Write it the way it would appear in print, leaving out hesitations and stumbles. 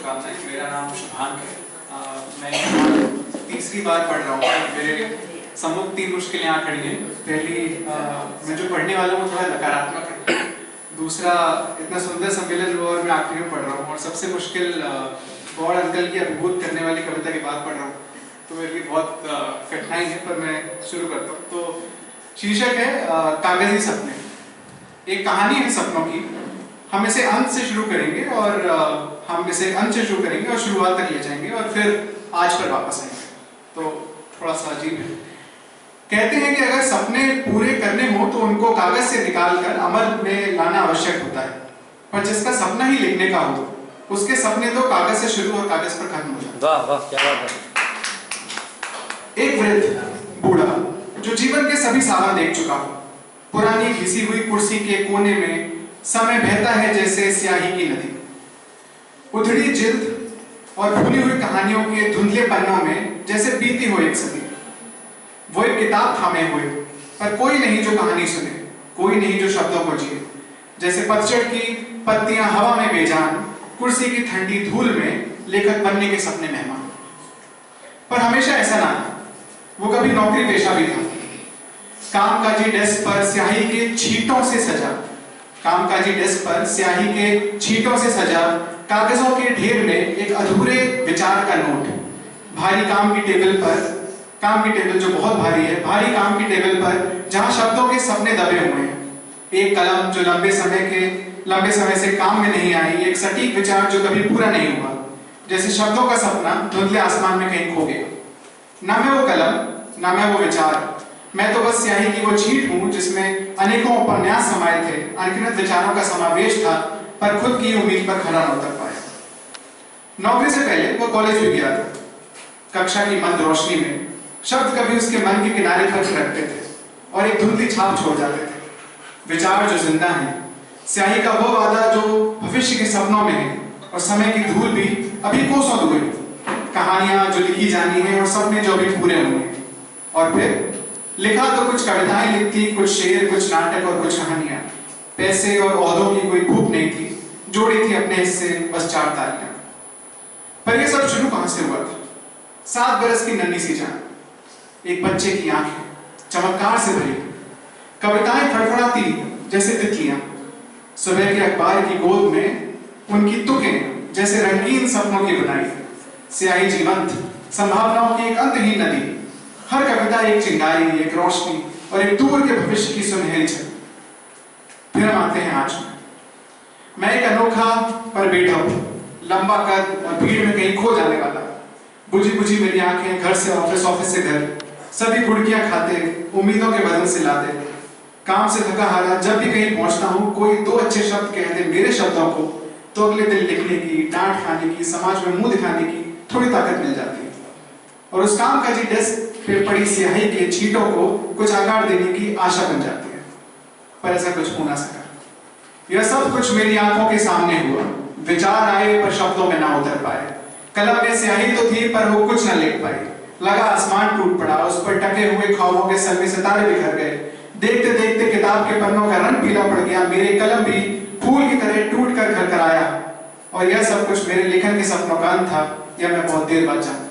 शुभकामनाएं। मेरा नाम शुभांक है। मैं तीसरी बार पढ़ रहा हूँ। मेरे सम्मुख 3 मुश्किलें यहाँ खड़ी हैं। पहली, मैं जो पढ़ने वाला हूँ थोड़ा नकारात्मक है। दूसरा, इतना सुंदर सम्मेलन हुआ और मैं आखिरी में पढ़ रहा हूँ। और सबसे मुश्किल, गौड़ अंकल की अभिभूत करने वाली कविता की बात पढ़ रहा हूँ, तो मेरे लिए बहुत कठिनाई है, पर मैं शुरू करता हूँ। तो शीर्षक है कागजी सपने। एक कहानी है सपनों की। हम इसे अंत से शुरू करेंगे और हम इसे अंत से शुरू करेंगे और शुरुआत तक ले जाएंगे और फिर आज पर वापस आएंगे। तो थोड़ा सा अजीब है। कहते हैं कि अगर सपने पूरे करने हो तो उनको कागज से निकालकर अमल में लाना आवश्यक होता है, पर जिसका सपना ही लिखने का हो उसके सपने तो कागज से शुरू और कागज पर खत्म हो जाते हैं। वाह वाह, क्या बात है। एक वृद्ध बूढ़ा जो जीवन के सभी सावन देख चुका हो, पुरानी घिसी हुई कुर्सी के कोने में समय बहता है जैसे स्याही की नदी। उधड़ी जिल्द और भूली हुई कहानियों के धुंधले पन्नों में जैसे बीती हो एक सदी। वो एक किताब थामे हुए, पर कोई नहीं जो कहानी सुने, कोई नहीं जो शब्दों को जिए। जैसे पतझड़ की पत्तियां हवा में बेजान, कुर्सी की ठंडी धूल में लेखक बनने के सपने मेहमान। पर हमेशा ऐसा ना था। वो कभी नौकरी पेशा भी था। कामकाजी डेस्क पर स्याही के छींटों से सजा, कामकाजी डेस्क पर स्याही के छींटों से सजा कागजों के ढेर में एक अधूरे विचार का नोट। भारी काम की टेबल पर, काम की टेबल जो बहुत भारी है, भारी काम की टेबल पर जहां शब्दों के सपने दबे हुए हैं। एक कलम जो लंबे समय से काम में नहीं आई, एक सटीक विचार जो कभी पूरा नहीं हुआ। जैसे शब्दों का सपना धुंधले आसमान में कहीं खो गया। ना मैं वो कलम, ना मैं वो विचार, मैं तो बस स्याही की वो छींट हूं जिसमें अनेकों उपन्यास समाये थे, अनगिनत विचारों का समावेश था, पर खुद की उम्मीद पर खरा न उतर पाया। नौकरी से पहले वो कॉलेज भी गया था। कक्षा की मंद रोशनी में शब्द कभी उसके मन के किनारे पर रखते थे और एक धुंधली छाप छोड़ जाते थे। विचार जो जिंदा है, स्याही का वो वादा जो भविष्य के सपनों में है, और समय की धूल भी अभी कोसों दूर है। कहानियां जो लिखी जानी है और सपने जो अभी पूरे हुए हैं। और फिर लिखा तो कुछ कविताएं लिखती, कुछ शेर, कुछ नाटक और कुछ कहानियां। पैसे और ओहदों की कोई भूख नहीं थी, जोड़ी थी अपने हिस्से बस 4 तालियां। पर यह सब शुरू कहां से हुआ था? 7 बरस की नन्ही सी जान, एक बच्चे की आंखें चमत्कार से भरी, कविताएं फड़फड़ाती जैसे तितलियां। सुबह के अखबार की गोद में उनकी तुकें जैसे रंगीन सपनों की बुनाई। स्याही जीवंत, संभावनाओं की एक अंतहीन नदी। हर कविता एक चिंगारी, एक रोशनी और एक दूर के भविष्य की सुनहरी छवि। फिर हम आते हैं आज में। मैं एक अनोखा पर बेढप, लंबा कद और भीड़ में कहीं खो जाने वाला। बुझी बुझी मेरी आंखें घर से ऑफिस, ऑफिस से घर, सभी गुड़कियां खाते, उम्मीदों के बदल से लाते। काम से थका हारा जब भी कहीं पहुंचता हूं, कोई 2 अच्छे शब्द कह दे मेरे शब्दों को, तो अगले दिन लिखने की, डांट खाने की, समाज में मुंह दिखाने की थोड़ी ताकत मिल जाती है। और उस कामकाजी डेस्क पे पड़ी स्याही के छींटों को कुछ आकार देने की आशा बन जाती है। पर ऐसा कुछ हो ना सका। यह सब कुछ मेरी आंखों के सामने हुआ। विचार आए पर शब्दों में ना उतर पाए। कलम में स्याही तो थी पर वो कुछ न लिख पाई। लगा आसमान टूट पड़ा, उस पर टके हुए ख्वाबों के संग में सितारे बिखर गए। देखते देखते किताब के पन्नों का रंग पीला पड़ गया। मेरे कलम भी फूल की तरह टूट कर घर कर आया। और यह सब कुछ मेरे लेखन के सपनों का अंत था, यह मैं बहुत देर बाद जानता।